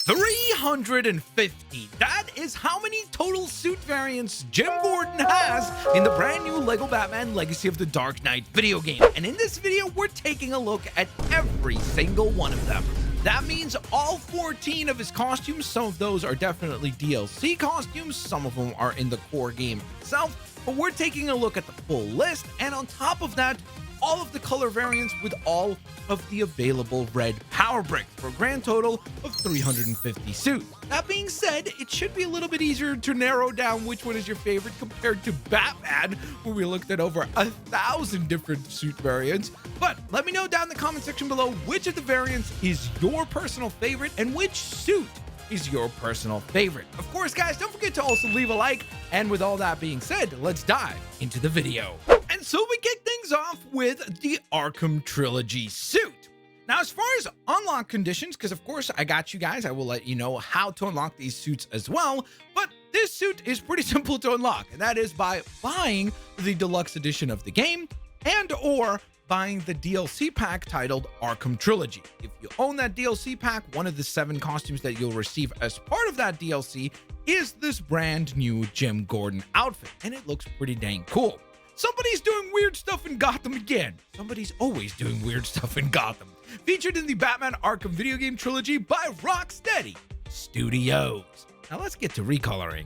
350. That is how many total suit variants Jim Gordon has in the brand new LEGO Batman Legacy of the Dark Knight video game. And in this video, we're taking a look at every single one of them. That means all 14 of his costumes. Some of those are definitely DLC costumes. Some of them are in the core game itself. But we're taking a look at the full list. And on top of that, all of the color variants with all of the available red power bricks for a grand total of 350 suits. That being said, it should be a little bit easier to narrow down which one is your favorite compared to Batman, where we looked at over 1,000 different suit variants. But let me know down in the comment section below which of the variants is your personal favorite and which suit is your personal favorite. Of course, guys, don't forget to also leave a like. And with all that being said, let's dive into the video. And so we kick things off with the Arkham Trilogy suit. Now, as far as unlock conditions, because of course I got you guys, I will let you know how to unlock these suits as well. But this suit is pretty simple to unlock, and that is by buying the Deluxe Edition of the game and or buying the DLC pack titled Arkham Trilogy. If you own that DLC pack, one of the 7 costumes that you'll receive as part of that DLC is this brand new Jim Gordon outfit, and it looks pretty dang cool. Somebody's doing weird stuff in Gotham again. Somebody's always doing weird stuff in Gotham. Featured in the Batman Arkham video game trilogy by Rocksteady Studios. Now let's get to recoloring.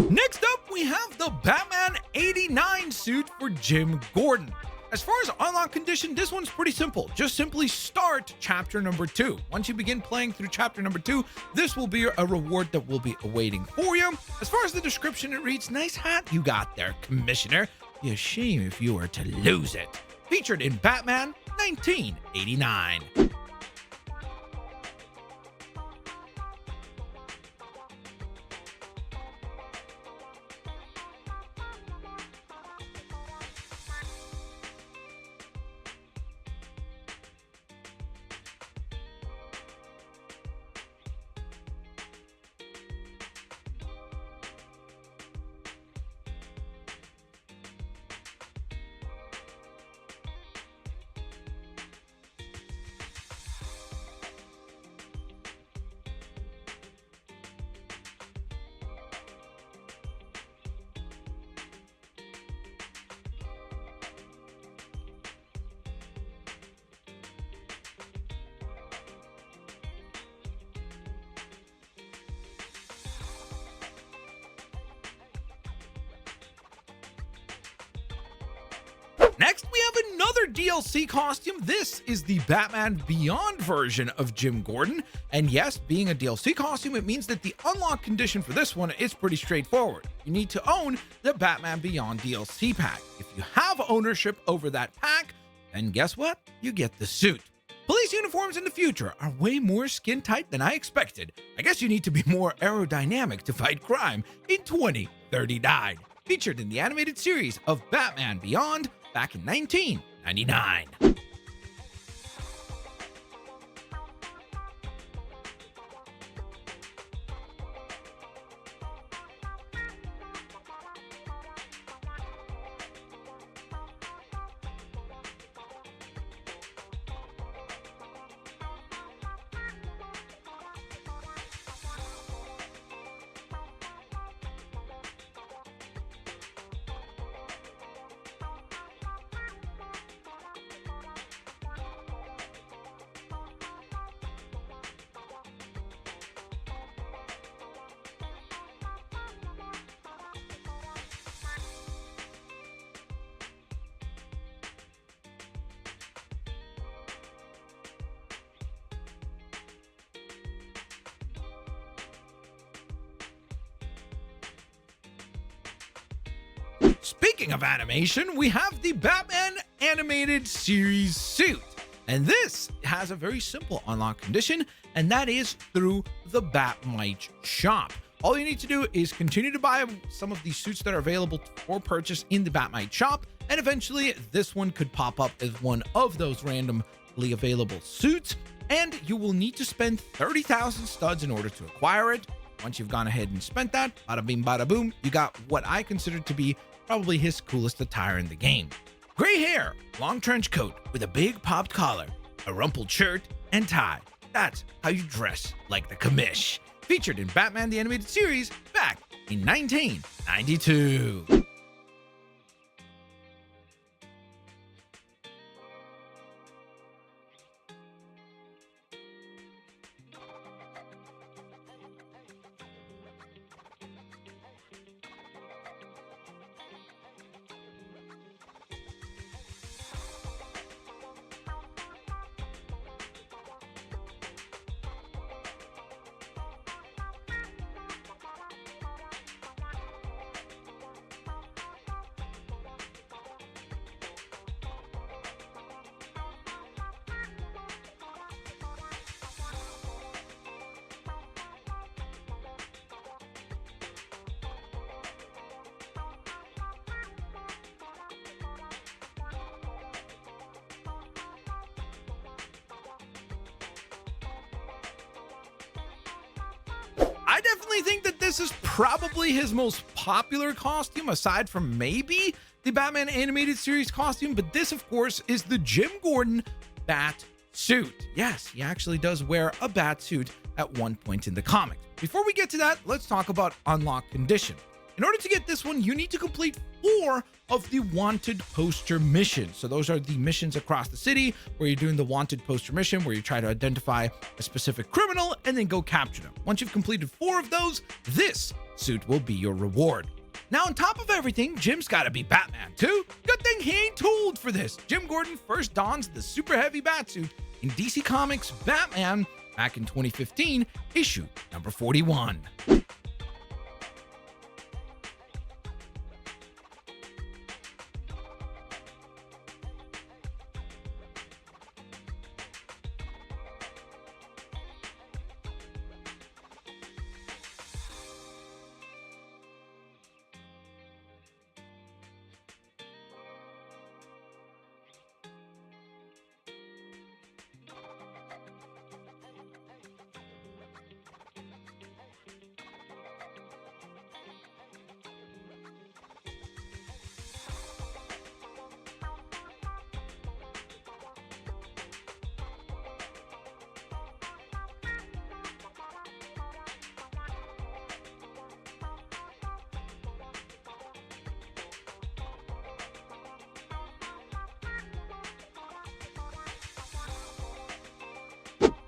Next up, we have the Batman 89 suit for Jim Gordon. As far as unlock condition, this one's pretty simple. Just simply start chapter number 2. Once you begin playing through chapter number 2, this will be a reward that will be awaiting for you. As far as the description, it reads, "Nice hat you got there, Commissioner. Be a shame if you were to lose it." Featured in Batman 1989. Next, we have another DLC costume. This is the Batman Beyond version of Jim Gordon. And yes, being a DLC costume, it means that the unlock condition for this one is pretty straightforward. You need to own the Batman Beyond DLC pack. If you have ownership over that pack, then guess what? You get the suit. Police uniforms in the future are way more skin tight than I expected. I guess you need to be more aerodynamic to fight crime in 2039. Featured in the animated series of Batman Beyond back in 1999. Speaking of animation, we have the Batman Animated Series suit. And this has a very simple unlock condition, and that is through the Batmite shop. All you need to do is continue to buy some of these suits that are available for purchase in the Batmite shop, and eventually this one could pop up as one of those randomly available suits, and you will need to spend 30,000 studs in order to acquire it. Once you've gone ahead and spent that, bada bing bada boom, you got what I consider to be probably his coolest attire in the game. Gray hair, long trench coat with a big popped collar, a rumpled shirt, and tie. That's how you dress like the commish. Featured in Batman the Animated Series back in 1992. I definitely think that this is probably his most popular costume, aside from maybe the Batman Animated Series costume, but this, of course, is the Jim Gordon Batsuit. Yes, he actually does wear a Batsuit at one point in the comics. Before we get to that, let's talk about unlock condition. In order to get this one, you need to complete 4 of the wanted poster missions. So those are the missions across the city where you're doing the wanted poster mission, where you try to identify a specific criminal and then go capture them. Once you've completed 4 of those, this suit will be your reward. Now, on top of everything, Jim's got to be Batman too. Good thing he ain't too old for this. Jim Gordon first dons the super heavy Batsuit in DC Comics Batman back in 2015, issue number 41.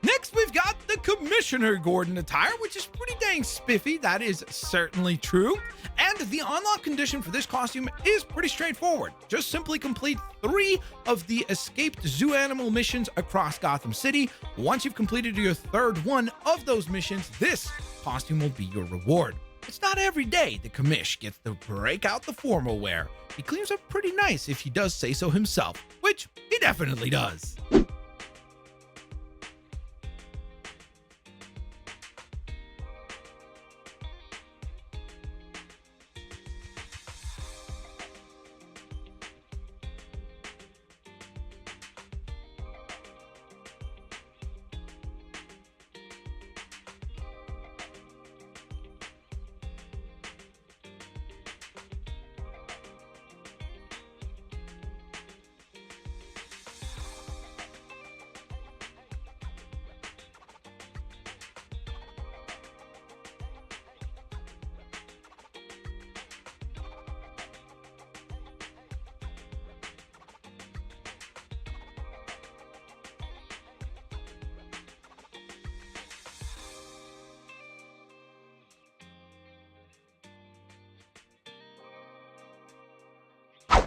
Next, we've got the Commissioner Gordon attire, which is pretty dang spiffy. That is certainly true. And the unlock condition for this costume is pretty straightforward. Just simply complete 3 of the escaped zoo animal missions across Gotham City. Once you've completed your 3rd one of those missions, this costume will be your reward. It's not every day the commish gets to break out the formal wear. He cleans up pretty nice if he does say so himself, which he definitely does.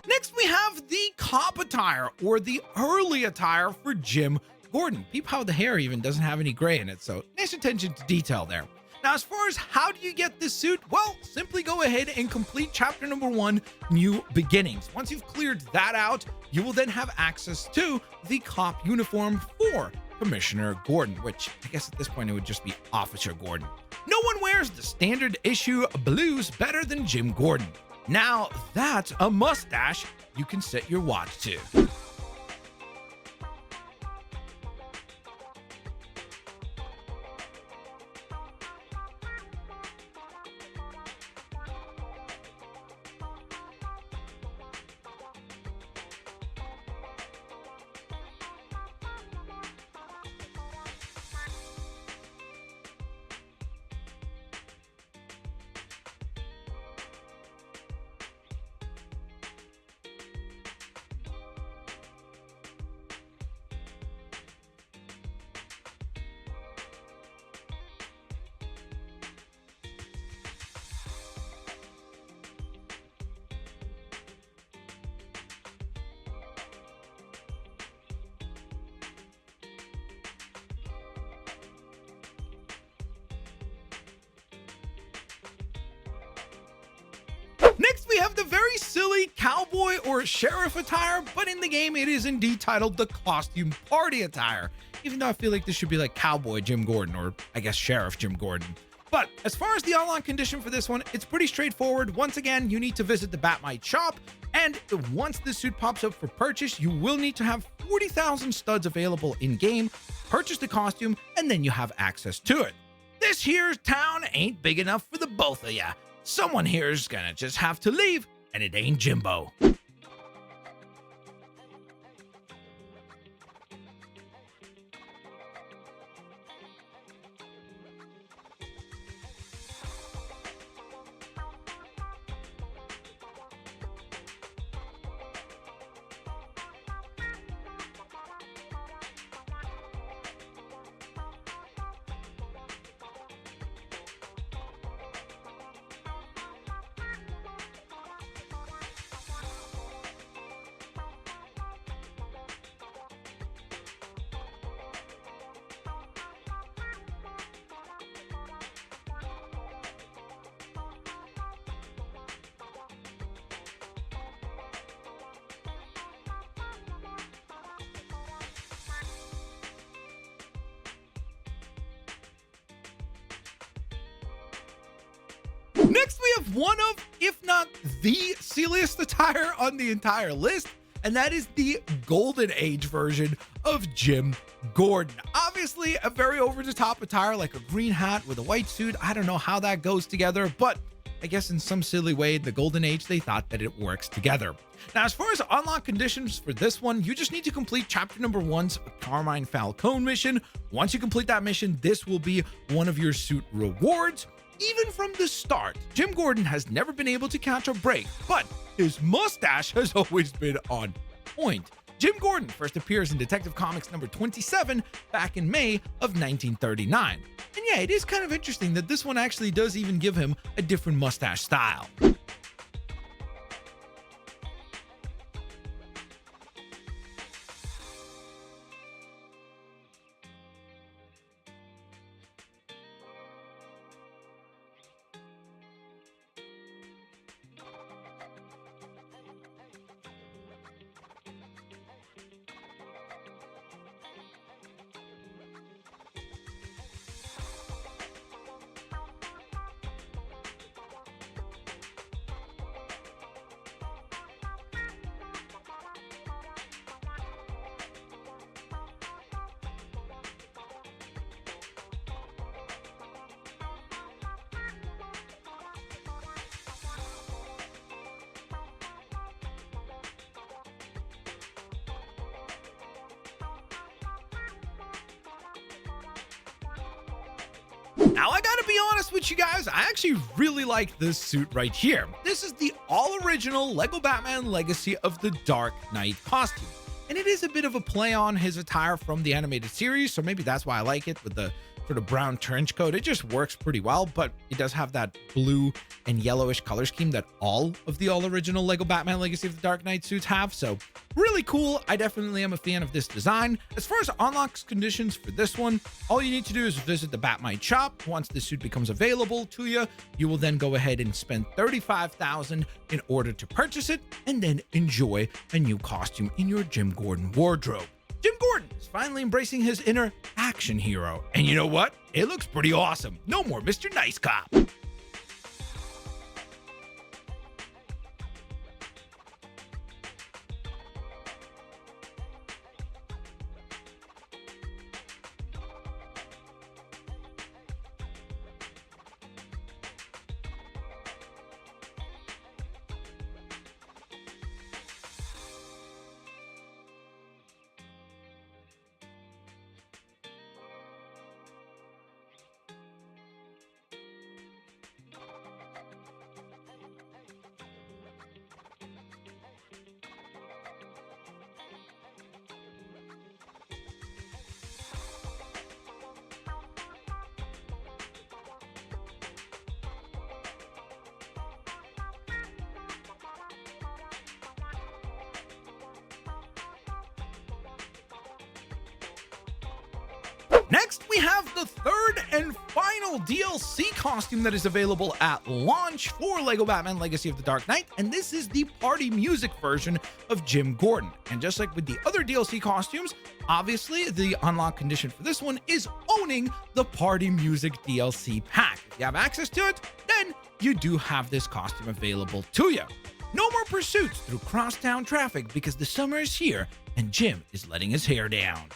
Next, we have the cop attire, or the early attire for Jim Gordon. Peep how the hair even doesn't have any gray in it, so nice attention to detail there. Now, as far as how do you get this suit, well, simply go ahead and complete chapter number 1, New Beginnings. Once you've cleared that out, you will then have access to the cop uniform for Commissioner Gordon, which I guess at this point it would just be Officer Gordon. No one wears the standard issue blues better than Jim Gordon. Now, that's a mustache you can set your watch to. Next, we have the very silly cowboy or sheriff attire, but in the game, it is indeed titled the costume party attire, even though I feel like this should be like cowboy Jim Gordon, or I guess sheriff Jim Gordon. But as far as the unlock condition for this one, it's pretty straightforward. Once again, you need to visit the Batmite shop, and once this suit pops up for purchase, you will need to have 40,000 studs available in-game, purchase the costume, and then you have access to it. This here's town ain't big enough for the both of ya. Someone here's gonna just have to leave, and it ain't Jimbo. Next, we have one of, if not the silliest attire on the entire list, and that is the Golden Age version of Jim Gordon. Obviously, a very over-the-top attire like a green hat with a white suit. I don't know how that goes together, but I guess in some silly way, the Golden Age, they thought that it works together. Now, as far as unlock conditions for this one, you just need to complete chapter number 1's Carmine Falcone mission. Once you complete that mission, this will be one of your suit rewards. Even from the start, Jim Gordon has never been able to catch a break, but his mustache has always been on point. Jim Gordon first appears in Detective Comics number 27 back in May of 1939. And yeah, it is kind of interesting that this one actually does even give him a different mustache style. Now, I gotta be honest with you guys, I actually really like this suit right here. This is the all-original LEGO Batman Legacy of the Dark Knight costume. And it is a bit of a play on his attire from the animated series, so maybe that's why I like it, with the sort of brown trench coat. It just works pretty well, but it does have that blue and yellowish color scheme that all of the original Lego Batman Legacy of the Dark Knight suits have. So really cool. I definitely am a fan of this design. As far as unlocks conditions for this one, all you need to do is visit the Batmite shop. Once the suit becomes available to you, you will then go ahead and spend $35,000 in order to purchase it, and then enjoy a new costume in your Jim Gordon wardrobe. Jim Gordon is finally embracing his inner action hero. And you know what? It looks pretty awesome. No more Mr. Nice Cop. Next, we have the third and final DLC costume that is available at launch for LEGO Batman Legacy of the Dark Knight, and this is the party music version of Jim Gordon. And just like with the other DLC costumes, obviously the unlock condition for this one is owning the party music DLC pack. If you have access to it, then you do have this costume available to you. No more pursuits through crosstown traffic because the summer is here and Jim is letting his hair down.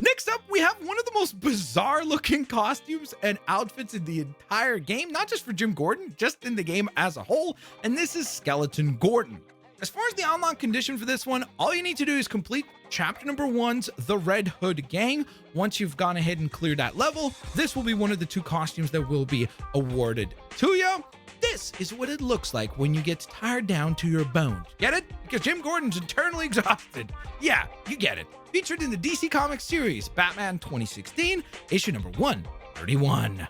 Next up, we have one of the most bizarre looking costumes and outfits in the entire game, not just for Jim Gordon, just in the game as a whole, and this is Skeleton Gordon. As far as the unlock condition for this one, all you need to do is complete chapter number 1's The Red Hood Gang. Once you've gone ahead and cleared that level, this will be one of the 2 costumes that will be awarded to you. This is what it looks like when you get tired down to your bones. Get it? Because Jim Gordon's eternally exhausted. Yeah, you get it. Featured in the DC Comics series, Batman 2016, issue number 131.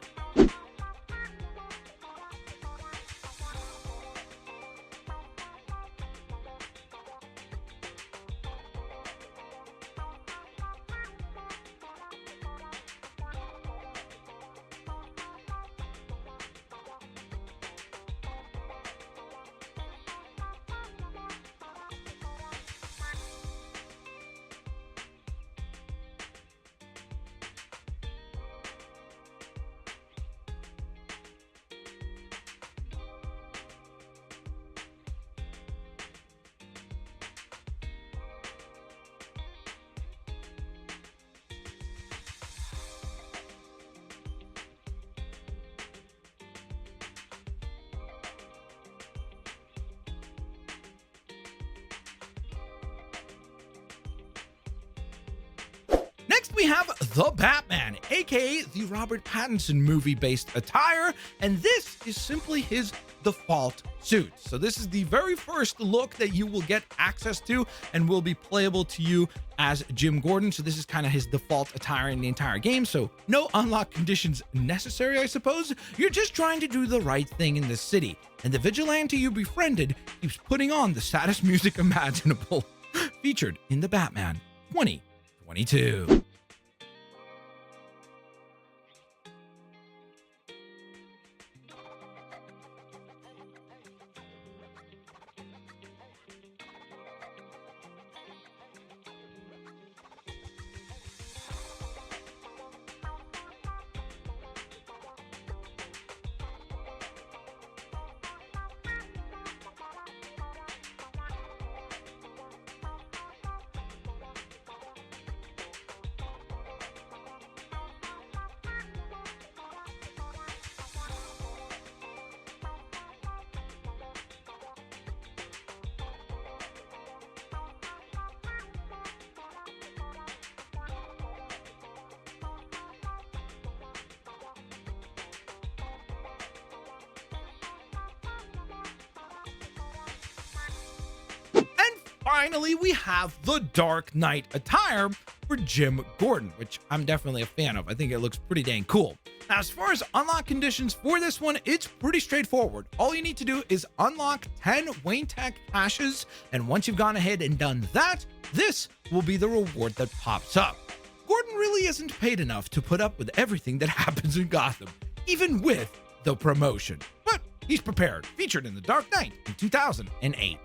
Next, we have the Batman, aka the Robert Pattinson movie-based attire, and this is simply his default suit. So this is the very first look that you will get access to and will be playable to you as Jim Gordon. So this is kind of his default attire in the entire game. So no unlock conditions necessary, I suppose. You're just trying to do the right thing in the city. And the vigilante you befriended keeps putting on the saddest music imaginable, featured in the Batman 2022. finally, we have the Dark Knight attire for Jim Gordon, which I'm definitely a fan of. I think it looks pretty dang cool. Now, as far as unlock conditions for this one, it's pretty straightforward. All you need to do is unlock 10 Wayne Tech caches, and once you've gone ahead and done that, this will be the reward that pops up. Gordon really isn't paid enough to put up with everything that happens in Gotham, even with the promotion. But he's prepared, featured in The Dark Knight in 2008.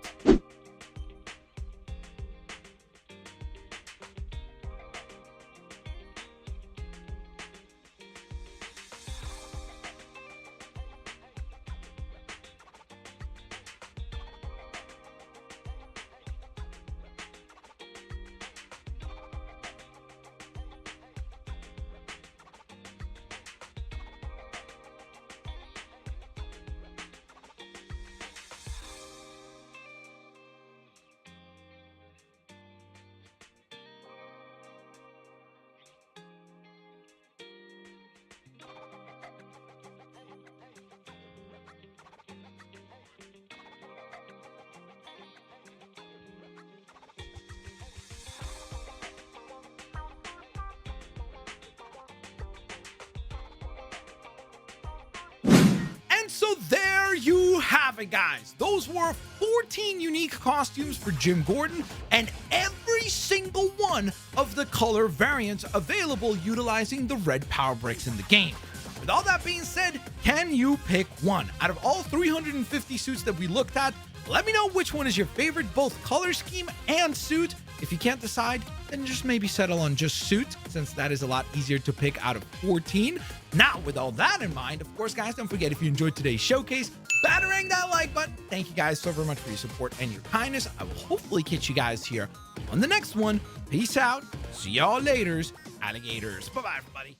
So there you have it, guys. Those were 14 unique costumes for Jim Gordon, and every single one of the color variants available utilizing the red power bricks in the game. With all that being said, can you pick one? Out of all 350 suits that we looked at, let me know which one is your favorite, both color scheme and suit. If you can't decide, then just maybe settle on just suit, since that is a lot easier to pick out of 14. Now, with all that in mind, of course, guys, don't forget, if you enjoyed today's showcase, battering that like button. Thank you guys so very much for your support and your kindness. I will hopefully catch you guys here on the next one. Peace out. See y'all laters, alligators. Bye-bye, everybody.